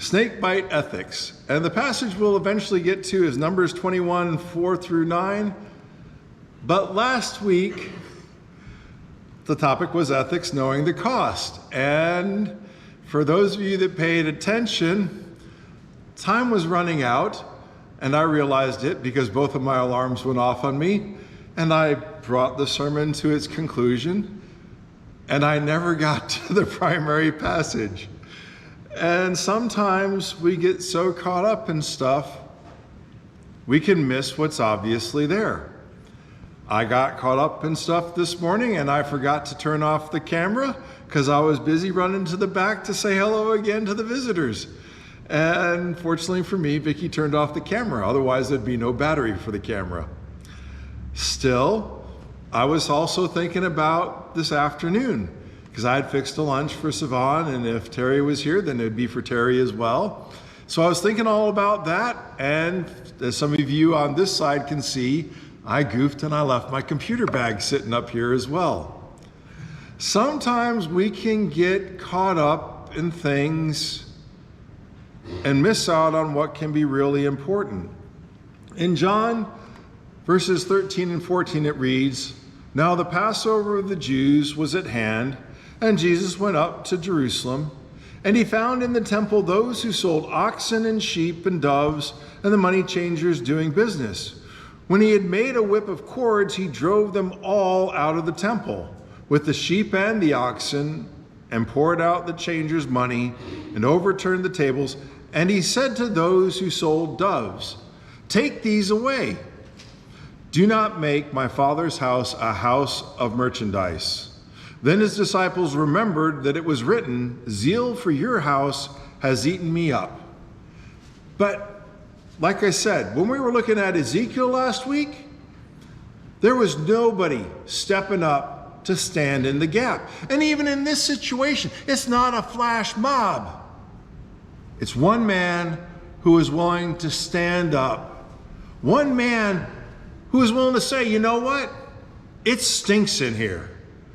Snakebite ethics. And the passage we'll eventually get to is Numbers 21, 4 through 9. But last week, the topic was ethics, knowing the cost. And for those of you that paid attention, time was running out, and I realized it because both of my alarms went off on me, and I brought the sermon to its conclusion, and I never got to the primary passage. And sometimes we get so caught up in stuff, we can miss what's obviously there. I got caught up in stuff this morning and I forgot to turn off the camera because I was busy running to the back to say hello again to the visitors. And fortunately for me, Vicki turned off the camera. Otherwise, there'd be no battery for the camera. Still, I was also thinking about this afternoon because I had fixed a lunch for Siobhan, and if Terry was here, then it'd be for Terry as well. So I was thinking all about that, and as some of you on this side can see, I goofed and I left my computer bag sitting up here as well. Sometimes we can get caught up in things and miss out on what can be really important. In John verses 13 and 14, it reads, "Now the Passover of the Jews was at hand, and Jesus went up to Jerusalem, and he found in the temple those who sold oxen and sheep and doves, and the money changers doing business. When he had made a whip of cords, he drove them all out of the temple, with the sheep and the oxen, and poured out the changers' money, and overturned the tables. And he said to those who sold doves, 'Take these away. Do not make my Father's house a house of merchandise.' Then his disciples remembered that it was written, 'Zeal for your house has eaten me up.'" But like I said, when we were looking at Ezekiel last week, there was nobody stepping up to stand in the gap. And even in this situation, it's not a flash mob. It's one man who is willing to stand up. One man who is willing to say, "You know what? It stinks in here.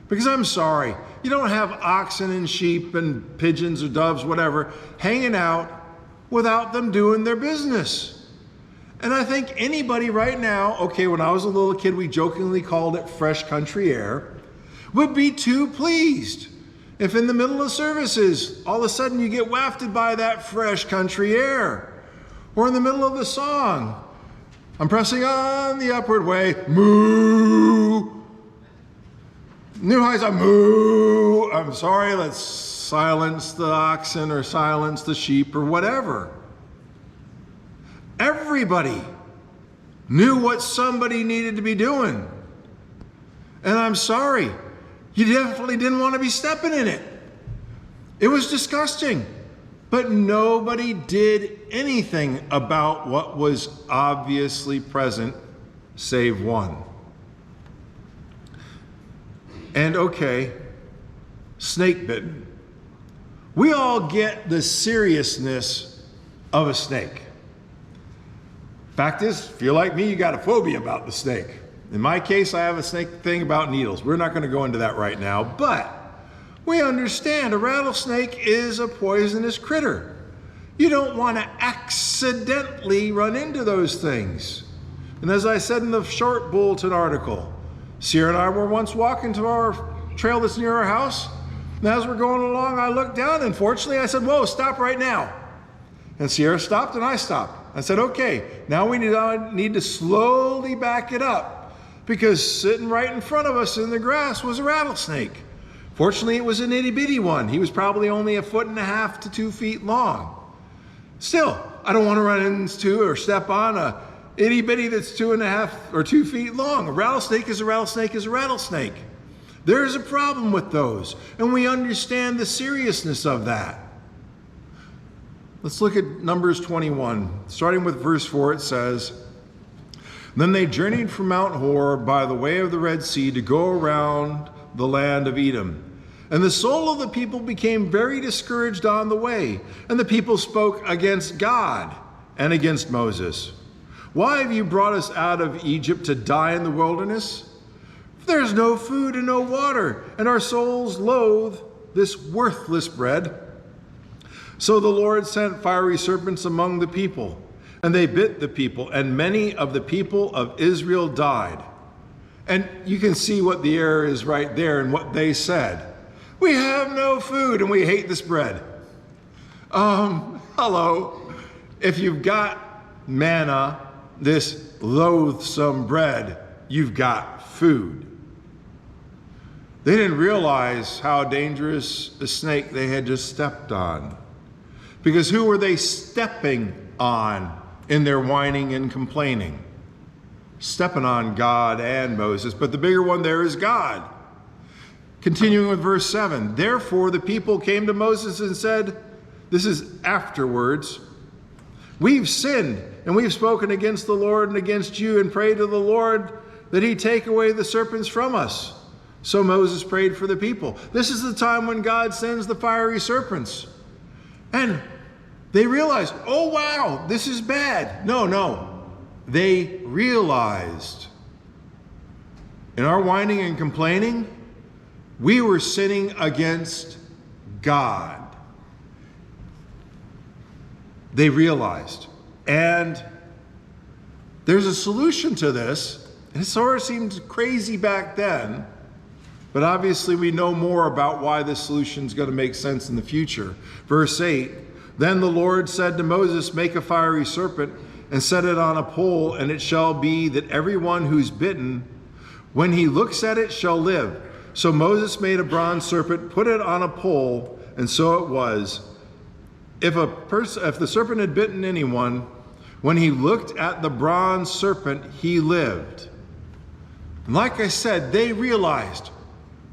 Because I'm sorry, you don't have oxen and sheep and pigeons or doves, whatever, hanging out without them doing their business." And I think anybody right now, okay, when I was a little kid, we jokingly called it fresh country air, would be too pleased if in the middle of services, all of a sudden you get wafted by that fresh country air. Or in the middle of the song, "I'm pressing on the upward way, moo. New highs are moo. I'm sorry, let's silence the oxen or silence the sheep or whatever." Everybody knew what somebody needed to be doing. And I'm sorry, you definitely didn't want to be stepping in it. It was disgusting. But nobody did anything about what was obviously present, save one. And okay, snake bitten. We all get the seriousness of a snake. Fact is, if you're like me, you got a phobia about the snake. In my case, I have a snake thing about needles. We're not going to go into that right now, but we understand a rattlesnake is a poisonous critter. You don't want to accidentally run into those things. And as I said in the short bulletin article, Sierra and I were once walking to our trail that's near our house, and as we're going along, I looked down, and fortunately I said, "Whoa, stop right now." And Sierra stopped and I stopped. I said, "Okay, now we need to slowly back it up, because sitting right in front of us in the grass was a rattlesnake. Fortunately, it was an itty bitty one. He was probably only 1.5 to 2 feet long. Still, I don't want to run into or step on a itty bitty that's 2.5 or 2 feet long. A rattlesnake is a rattlesnake is a rattlesnake. There is a problem with those, and we understand the seriousness of that. Let's look at Numbers 21. Starting with verse 4, it says, "Then they journeyed from Mount Hor by the way of the Red Sea to go around the land of Edom. And the soul of the people became very discouraged on the way, and the people spoke against God and against Moses. 'Why have you brought us out of Egypt to die in the wilderness? For there is no food and no water, and our souls loathe this worthless bread. So the Lord sent fiery serpents among the people, and they bit the people, and many of the people of Israel died. And you can see what the error is right there in what they said. We have no food and we hate this bread. Hello. If you've got manna, this loathsome bread, you've got food. They didn't realize how dangerous a snake they had just stepped on. Because who were they stepping on in their whining and complaining? Stepping on God and Moses, but the bigger one there is God. Continuing with verse 7, therefore the people came to Moses and said, this is afterwards, we've sinned and we've spoken against the Lord and against you and prayed to the Lord that he take away the serpents from us. So Moses prayed for the people. This is the time when God sends the fiery serpents. And they realized, oh wow, this is bad. No. They realized in our whining and complaining, we were sinning against God. They realized. And there's a solution to this. And it sort of seemed crazy back then, but obviously we know more about why this solution is going to make sense in the future. Verse 8, then the Lord said to Moses, make a fiery serpent and set it on a pole, and it shall be that everyone who's bitten, when he looks at it, shall live. So Moses made a bronze serpent, put it on a pole, and so it was. If the serpent had bitten anyone, when he looked at the bronze serpent, he lived. And like I said, they realized,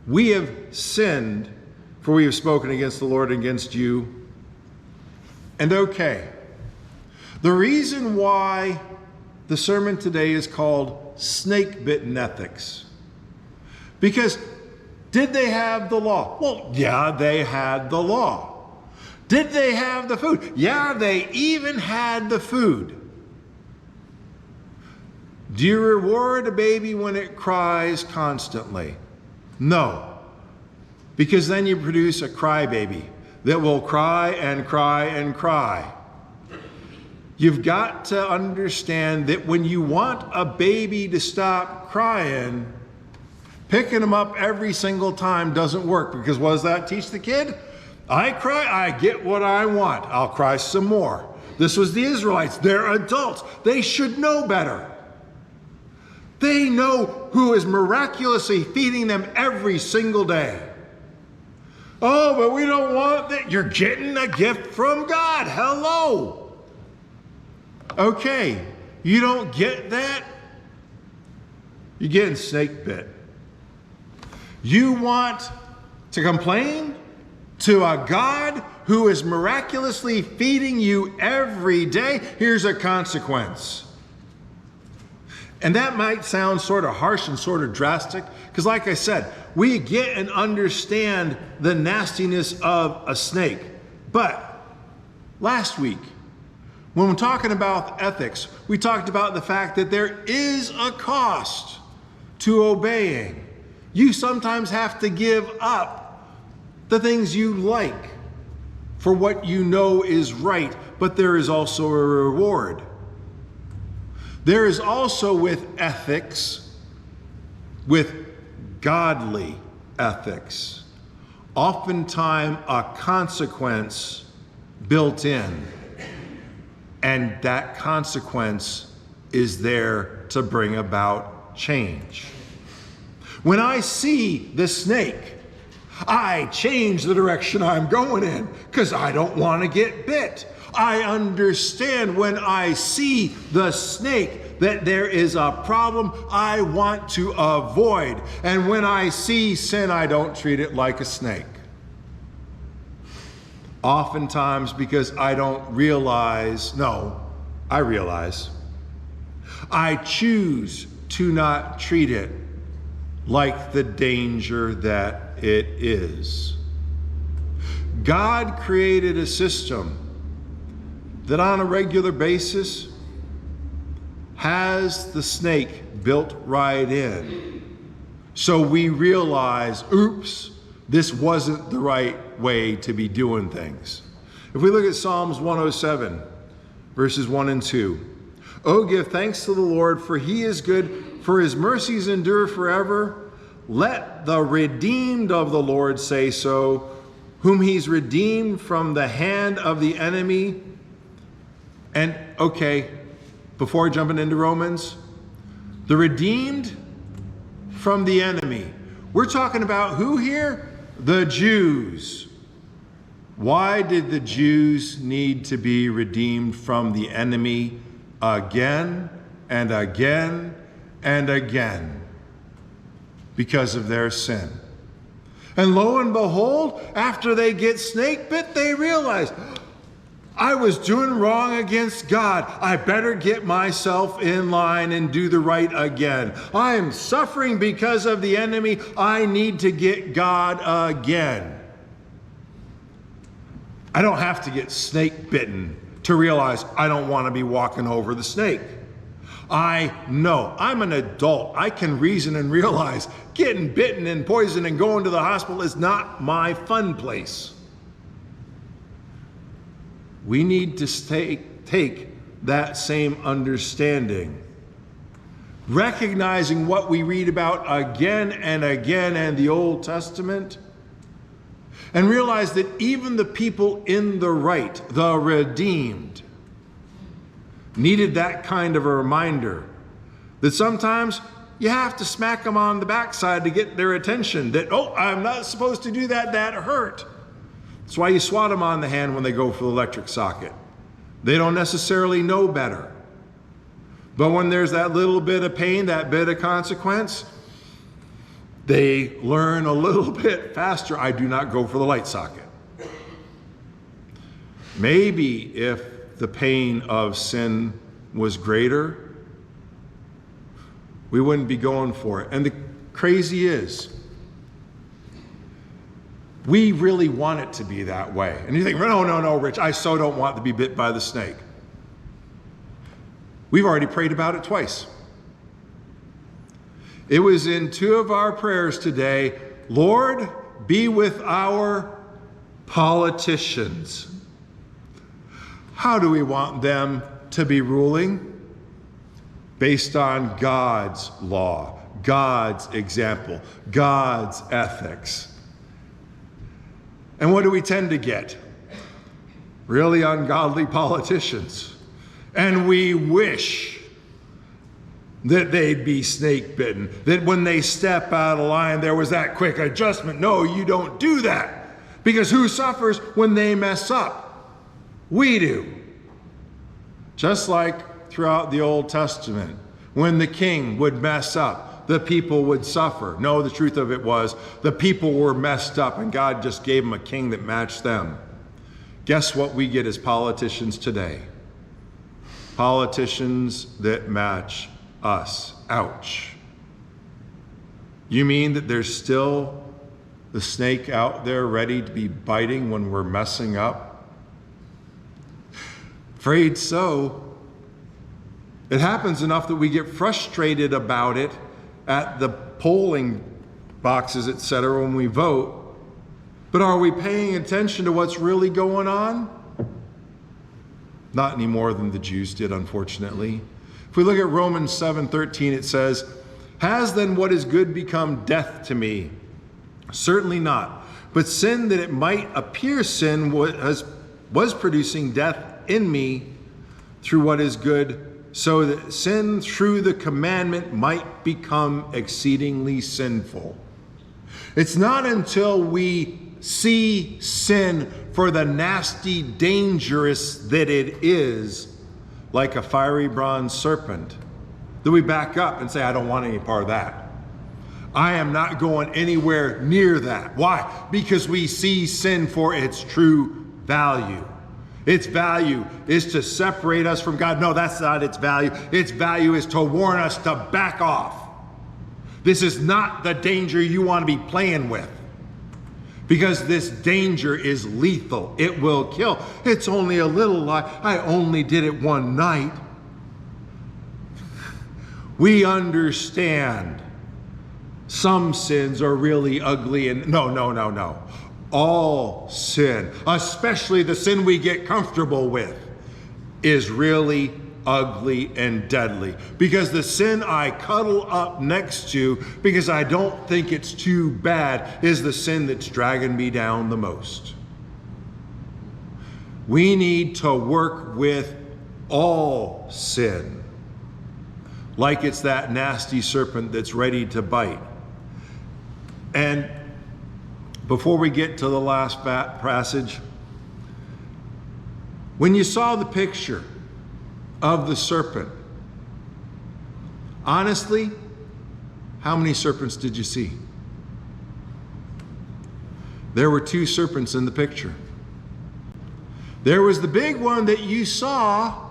we have sinned, for we have spoken against the Lord and against you. And okay. The reason why the sermon today is called snake-bitten ethics. Because did they have the law? Well, yeah, they had the law. Did they have the food? Yeah, they even had the food. Do you reward a baby when it cries constantly? No. Because then you produce a crybaby that will cry and cry and cry. You've got to understand that when you want a baby to stop crying, picking them up every single time doesn't work, because what does that teach the kid? I cry, I get what I want. I'll cry some more. This was the Israelites. They're adults. They should know better. They know who is miraculously feeding them every single day. Oh, but we don't want that. You're getting a gift from God. Hello. Okay, you don't get that? You're getting snake bit. You want to complain to a God who is miraculously feeding you every day? Here's a consequence. And that might sound sort of harsh and sort of drastic, because like I said, we get and understand the nastiness of a snake. But last week, when we're talking about ethics, we talked about the fact that there is a cost to obeying. You sometimes have to give up the things you like for what you know is right, but there is also a reward. There is also with ethics, with godly ethics, oftentimes a consequence built in. And that consequence is there to bring about change. When I see the snake, I change the direction I'm going in because I don't want to get bit. I understand when I see the snake that there is a problem I want to avoid. And when I see sin, I don't treat it like a snake. Oftentimes because I don't realize, no, I realize. I choose to not treat it like the danger that it is. God created a system that on a regular basis has the snake built right in. So we realize, oops, this wasn't the right way to be doing things. If we look at Psalms 107, verses 1 and 2. Oh, give thanks to the Lord, for he is good, for his mercies endure forever. Let the redeemed of the Lord say so, whom he's redeemed from the hand of the enemy. And okay, before jumping into Romans, the redeemed from the enemy. We're talking about who here? The Jews. Why did the Jews need to be redeemed from the enemy again and again and again? Because of their sin. And lo and behold, after they get snake bit, they realize, I was doing wrong against God. I better get myself in line and do the right again. I am suffering because of the enemy. I need to get God again. I don't have to get snake bitten to realize I don't want to be walking over the snake. I know I'm an adult. I can reason and realize getting bitten and poisoned and going to the hospital is not my fun place. We need to take that same understanding, recognizing what we read about again and again in the Old Testament, and realize that even the people in the right, the redeemed, needed that kind of a reminder that sometimes you have to smack them on the backside to get their attention, that, oh, I'm not supposed to do that, that hurt. That's why you swat them on the hand when they go for the electric socket. They don't necessarily know better. But when there's that little bit of pain, that bit of consequence, they learn a little bit faster. I do not go for the light socket. Maybe if the pain of sin was greater, we wouldn't be going for it. And the crazy is, we really want it to be that way. And you think, no, Rich, I so don't want to be bit by the snake. We've already prayed about it twice. It was in two of our prayers today. Lord, be with our politicians. How do we want them to be ruling? Based on God's law, God's example, God's ethics. And what do we tend to get? Really ungodly politicians. And we wish that they'd be snake bitten, that when they step out of line, there was that quick adjustment. No, you don't do that. Because who suffers when they mess up? We do. Just like throughout the Old Testament, when the king would mess up, the people would suffer. No, the truth of it was the people were messed up and God just gave them a king that matched them. Guess what we get as politicians today? Politicians that match us. Ouch. You mean that there's still the snake out there ready to be biting when we're messing up? Afraid so. It happens enough that we get frustrated about it at the polling boxes, etc., when we vote. But are we paying attention to what's really going on? Not any more than the Jews did, unfortunately. If we look at Romans 7:13, it says, "Has then what is good become death to me? Certainly not. But sin, that it might appear sin, was producing death in me through what is good, so that sin through the commandment might become exceedingly sinful." It's not until we see sin for the nasty, dangerous that it is, like a fiery bronze serpent, that we back up and say, I don't want any part of that. I am not going anywhere near that. Why? Because we see sin for its true value. Its value is to separate us from God. No, that's not its value. Its value is to warn us to back off. This is not the danger you want to be playing with. Because this danger is lethal. It will kill. It's only a little lie. I only did it one night. We understand some sins are really ugly and no. all sin, especially the sin we get comfortable with, is really ugly and deadly. Because the sin I cuddle up next to because I don't think it's too bad is the sin that's dragging me down the most. We need to work with all sin, like it's that nasty serpent that's ready to bite. And before we get to the last passage, when you saw the picture of the serpent, honestly, how many serpents did you see? There were 2 serpents in the picture. There was the big one that you saw,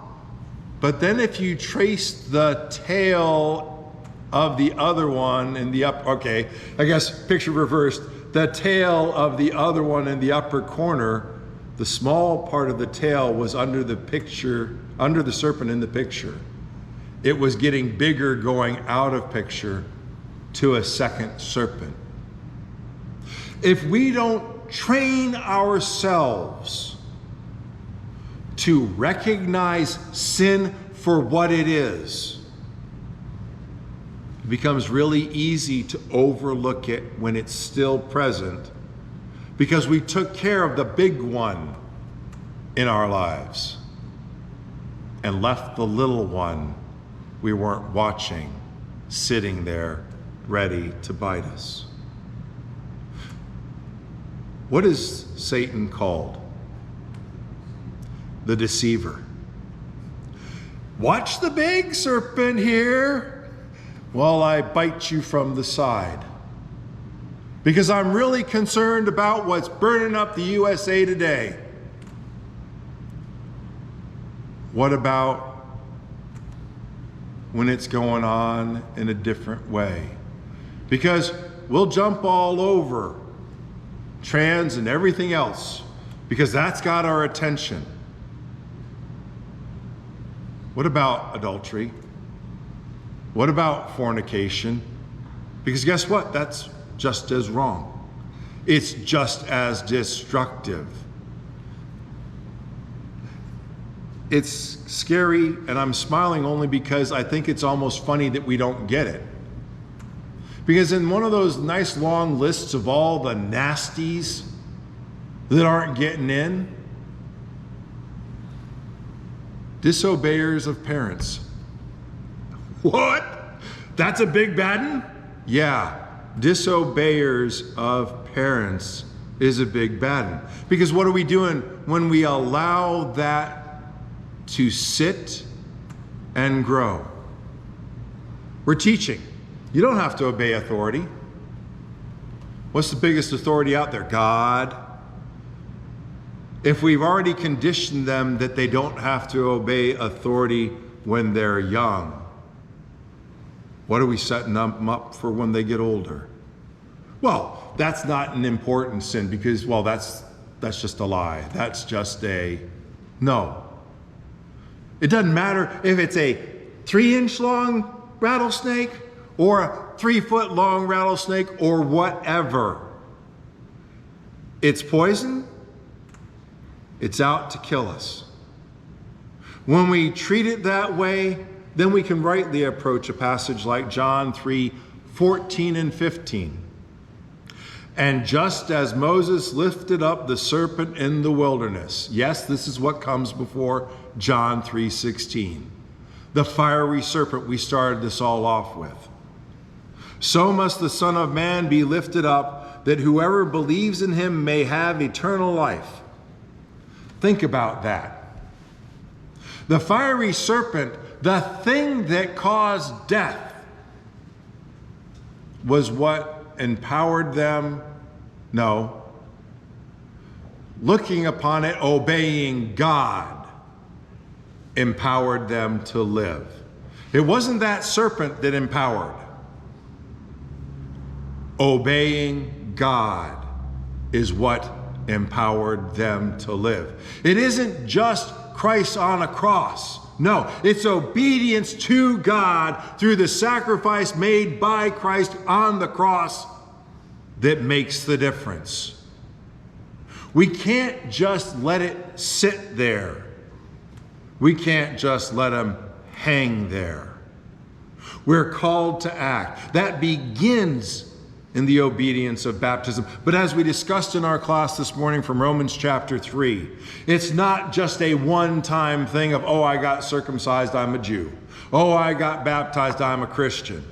but then if you trace the tail of the other one in the okay, I guess picture reversed, the tail of the other one in the upper corner, the small part of the tail was under the picture, under the serpent in the picture. It was getting bigger going out of picture to a second serpent. If we don't train ourselves to recognize sin for what it is, it becomes really easy to overlook it when it's still present, because we took care of the big one in our lives and left the little one we weren't watching sitting there ready to bite us. What is Satan called? The deceiver. Watch the big serpent here while I bite you from the side, because I'm really concerned about what's burning up the USA today. What about when it's going on in a different way? Because we'll jump all over trans and everything else because that's got our attention. What about adultery? What about fornication? Because guess what? That's just as wrong. It's just as destructive. It's scary, and I'm smiling only because I think it's almost funny that we don't get it. Because in one of those nice long lists of all the nasties that aren't getting in, disobeyers of parents. What? That's a big bad one? Yeah, disobeyers of parents is a big bad one. Because what are we doing when we allow that to sit and grow? We're teaching. You don't have to obey authority. What's the biggest authority out there? God. If we've already conditioned them that they don't have to obey authority when they're young, what are we setting them up for when they get older? Well, that's not an important sin because, well, that's just a lie. That's just no. It doesn't matter if it's a 3-inch long rattlesnake or a 3-foot long rattlesnake or whatever. It's poison. It's out to kill us. When we treat it that way, then we can rightly approach a passage like John 3:14 and 15. And just as Moses lifted up the serpent in the wilderness, yes, this is what comes before John 3:16, the fiery serpent we started this all off with. So must the Son of Man be lifted up, that whoever believes in him may have eternal life. Think about that. The fiery serpent, the thing that caused death, was what empowered them? No. Looking upon it, obeying God, empowered them to live. It wasn't that serpent that empowered. Obeying God is what empowered them to live. It isn't just Christ on a cross. No, it's obedience to God through the sacrifice made by Christ on the cross that makes the difference. We can't just let it sit there. We can't just let him hang there. We're called to act. That begins in the obedience of baptism. But as we discussed in our class this morning from Romans chapter 3, it's not just a one-time thing of, oh, I got circumcised, I'm a Jew. Oh, I got baptized, I'm a Christian.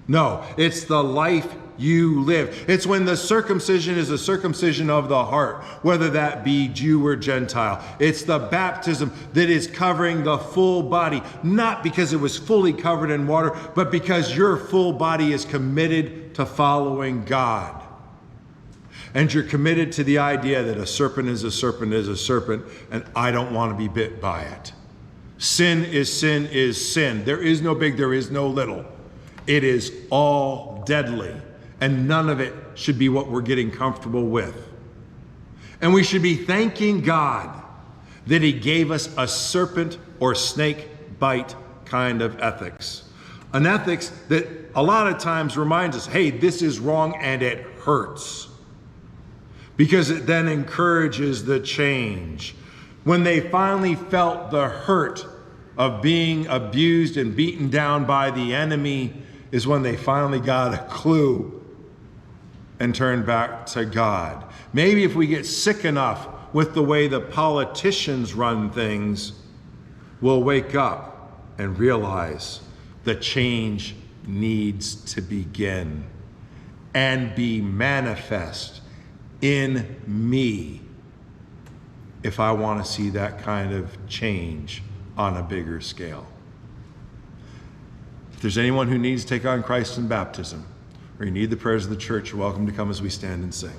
No, it's the life you live. It's when the circumcision is a circumcision of the heart, whether that be Jew or Gentile. It's the baptism that is covering the full body, not because it was fully covered in water, but because your full body is committed to following God. And you're committed to the idea that a serpent is a serpent is a serpent, and I don't want to be bit by it. Sin is sin is sin. There is no big, there is no little. It is all deadly. And none of it should be what we're getting comfortable with. And we should be thanking God that he gave us a serpent or snake bite kind of ethics. An ethics that a lot of times reminds us, hey, this is wrong and it hurts. Because it then encourages the change. When they finally felt the hurt of being abused and beaten down by the enemy is when they finally got a clue and turn back to God. Maybe if we get sick enough with the way the politicians run things, we'll wake up and realize the change needs to begin and be manifest in me if I want to see that kind of change on a bigger scale. If there's anyone who needs to take on Christ in baptism, or you need the prayers of the church, you're welcome to come as we stand and sing.